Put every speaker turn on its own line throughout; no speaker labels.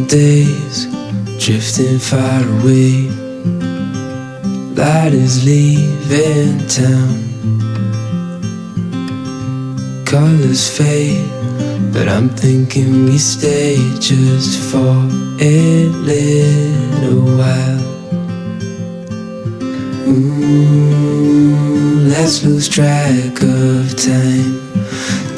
long days drifting far away. Light is leaving town. Colors fade, but I'm thinking we stay just for a little while. Let's lose track of time.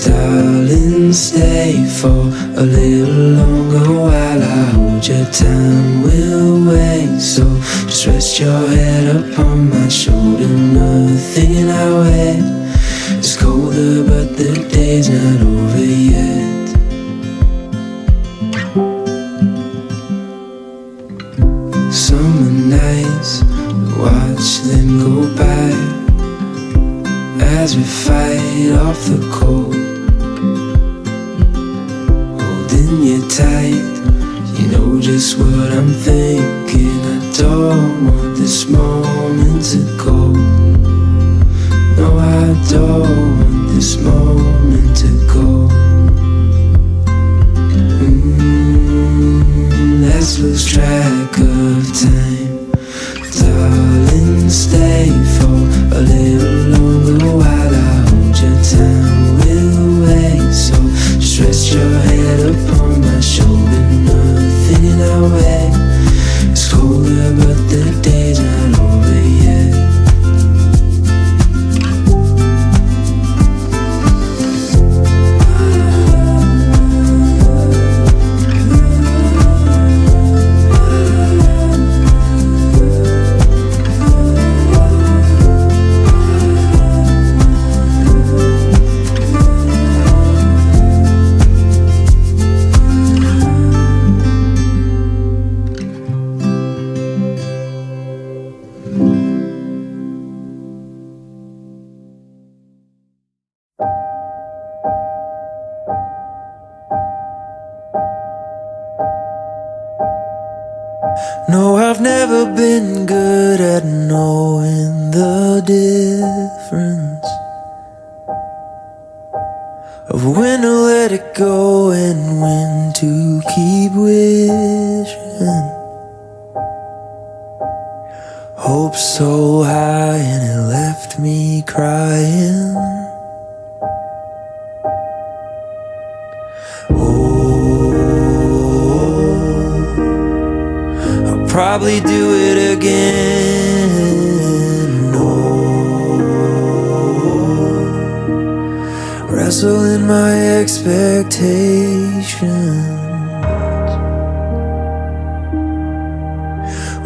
Darling, stay for a little longer while I hold your time. We'll wait, so just rest your head upon my shoulder. Nothing in our way. It's colder, but the day's not over yet. Summer nights, watch them go by as we fight off the cold. Holding you tight, you know just what I'm thinking. I don't want this moment to go. No, I don't want this moment to go. Let's lose track of time. Darling, stay for a little longer while I hold your time. We'll wait, so just rest your head upon my shoulder. Nothing in our way. It's colder, but the day's not over yet.
No, I've never been good at knowing the difference of when to let it go and when to keep wishing. Hope so high and it left me crying. Probably do it again. No, wrestle in my expectations.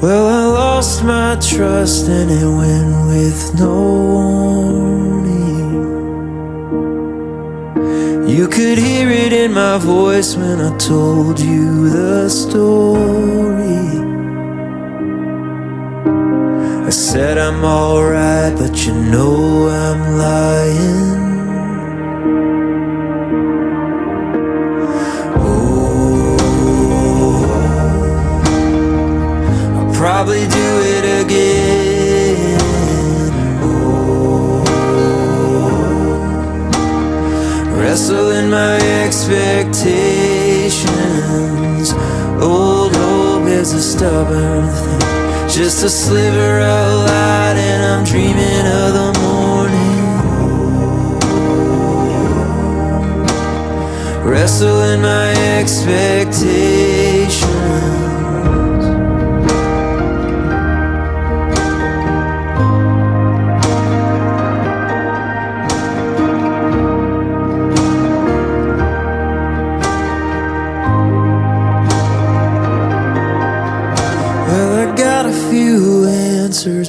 Well, I lost my trust and it went with no warning. You could hear it in my voice when I told you the story. I said I'm alright, but you know I'm lying. Oh, I'll probably do it again. Oh, wrestle in my expectations. Old hope is a stubborn thing, just a sliver of light, and I'm dreaming of the morning. Wrestle in my expectations.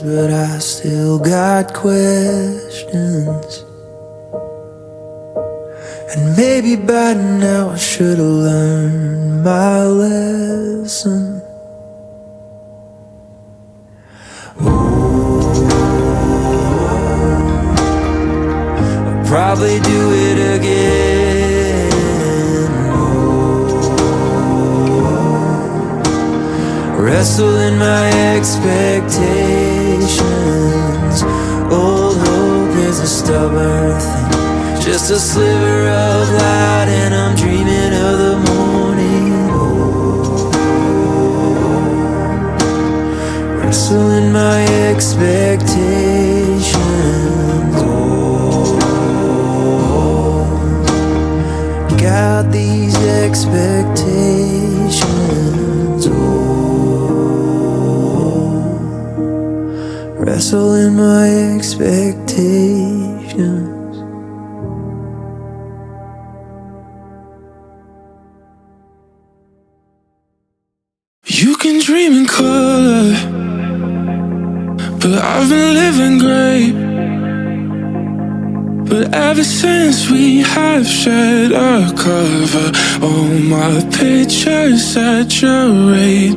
But I still got questions. And maybe by now I should've learned my lesson. I'll probably do it again. Wrestle in my expectations. Old hope is a stubborn thing, just a sliver of light, and I'm dreaming of the morning. Oh, wrestling my expectations. Got these expectations. Wrestling my expectations.
You can dream in color, but I've been living gray. But ever since we have shared a cover, all my pictures saturate.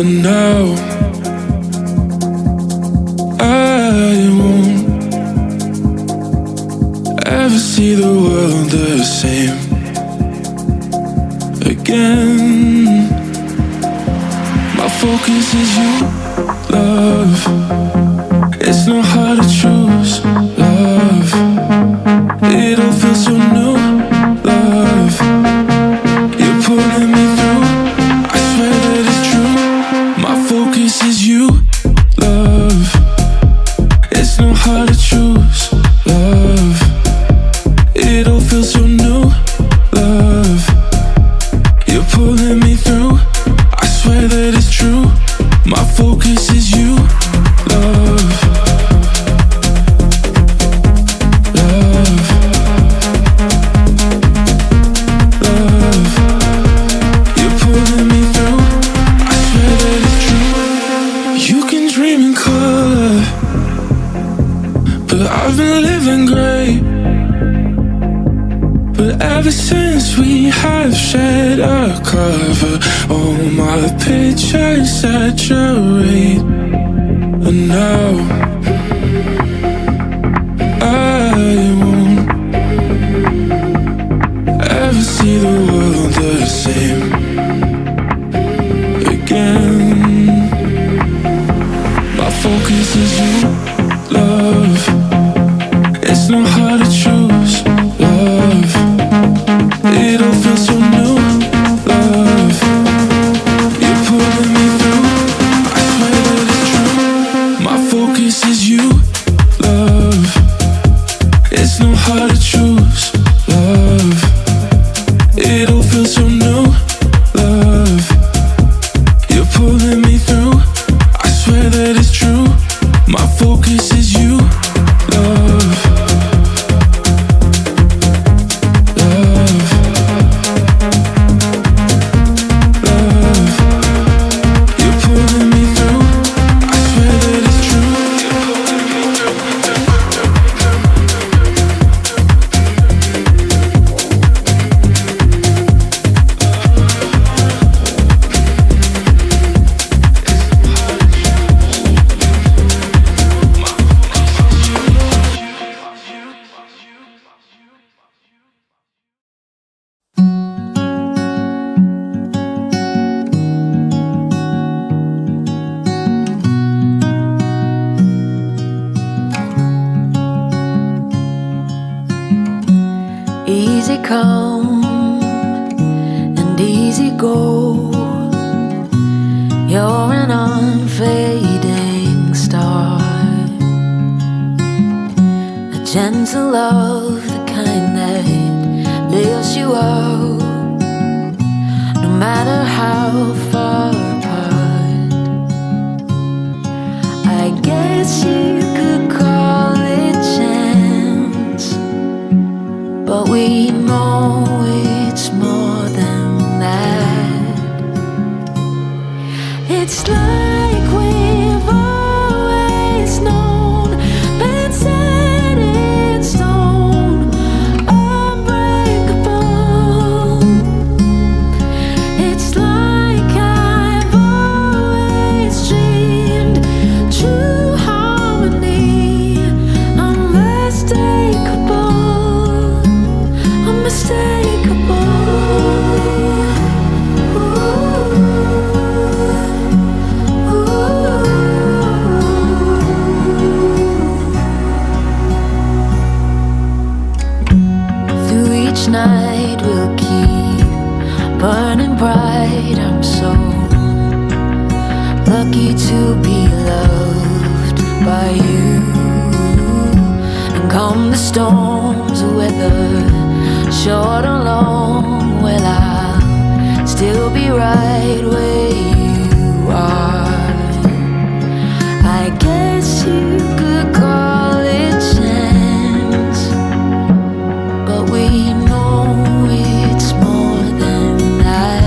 And now I won't ever see the world the same again. My focus is you, love. It's not hard to choose, love. It all feels so new, love. You're pulling me through, I swear that it's true. My focus is you, love. It's not hard to choose, love. It all feels so new, love. You're pulling me through, I swear that it's true. My focus is you, love. Love. Love. You're pulling me through, I swear that it's true. You can dream in color, but I've been living gray. But ever since we have shared a cover, all my pictures saturate. And now I won't ever see the world the same again. My focus is you, love. It's not hard to choose, love. It all feels so new, love. You're pulling me through, I swear that it's true. My focus is you, love. It's not hard to choose, love. It all feels so new, love. You're pulling me through, I swear that it's true. My focus is you, love. Love. Love. You're pulling me through, I swear that it's true.
Easy come and easy go. You're an unfading star, a gentle love, the kind that lifts you up, no matter how far apart. I guess you could call it chance, but we know it's more than that. It's like we've always known, been set in stone, unbreakable. It's like I've always dreamed, true harmony, unmistakable, unmistakable. Ooh. lucky to be loved by you. And come the storms of weather, short or long, well, I'll still be right where you are. I guess you could call it chance, but we know it's more than that.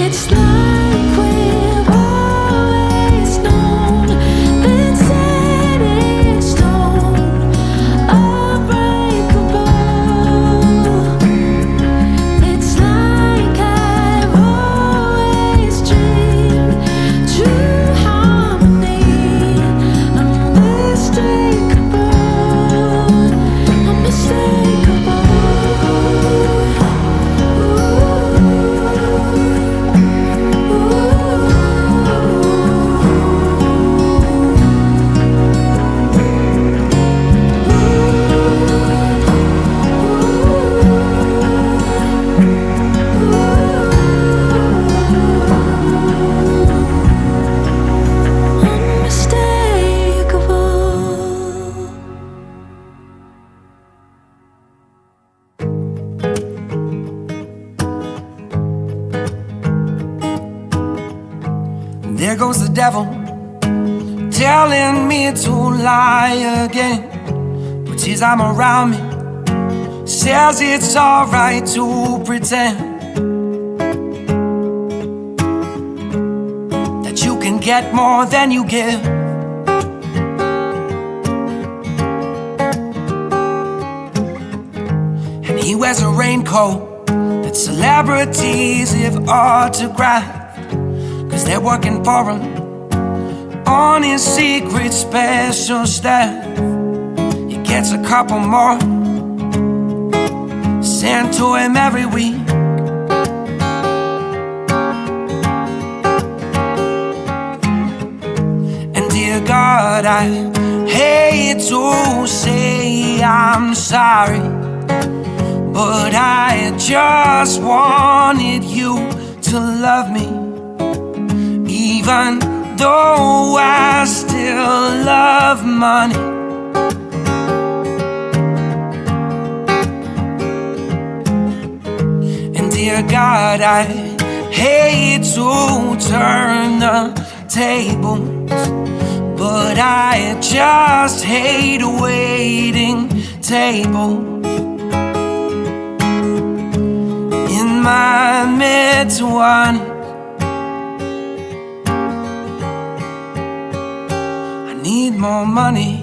It's like we've always known, been set in stone, unbreakable. It's like I've always dreamed, true harmony, unmistakable, unmistakable. Unmistakable.
There goes the devil telling me to lie again. Puts his arm around me, says it's alright to pretend that you can get more than you give. And he wears a raincoat that celebrities have autographed, 'cause they're working for him on his secret special staff. He gets a couple more sent to him every week. And dear God, I hate to say I'm sorry, but I just wanted you to love me, even though I still love money. And dear God, I hate to turn the tables, but I just hate waiting tables. In my mid-20s, need more money.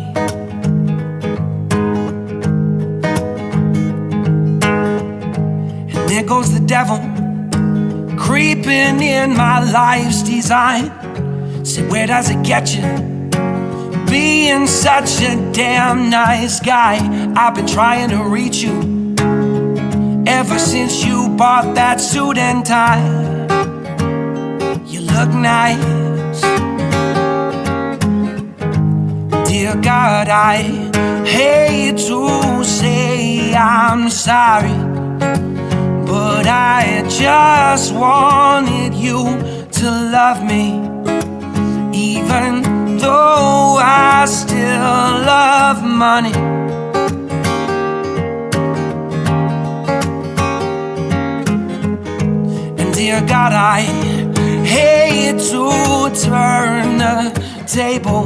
And there goes the devil creeping in my life's design. Say, where does it get you? Being such a damn nice guy. I've been trying to reach you ever since you bought that suit and tie. You look nice. Dear God, I hate to say I'm sorry, but I just wanted you to love me, even though I still love money. And dear God, I hate to turn the table,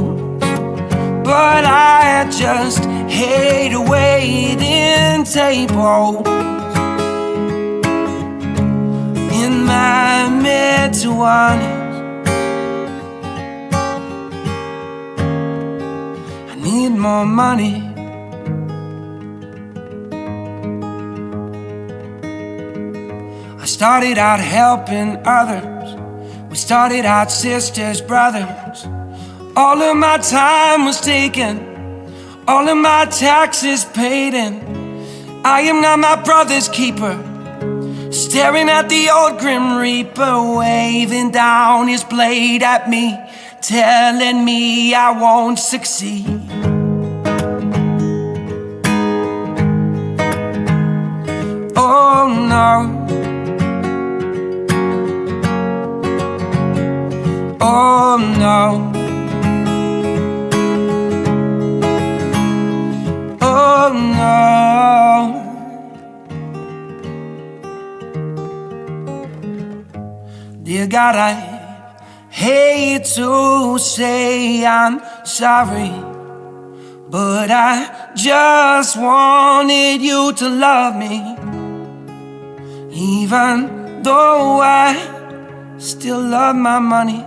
but I just hate waiting tables. In my mid-20s, I need more money. I started out helping others. We started out sisters, brothers. All of my time was taken, all of my taxes paid in. I am not my brother's keeper, staring at the old Grim Reaper, waving down his blade at me, telling me I won't succeed. Oh no. Oh no. Oh no. Dear God, I hate to say I'm sorry, but I just wanted you to love me, even though I still love my money.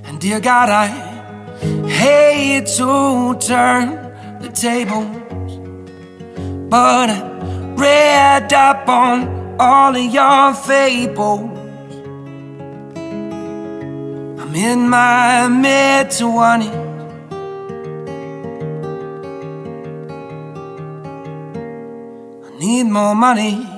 And dear God, I hate to turn the tables, but I read up on all of your fables. I'm in my mid-20s. I need more money.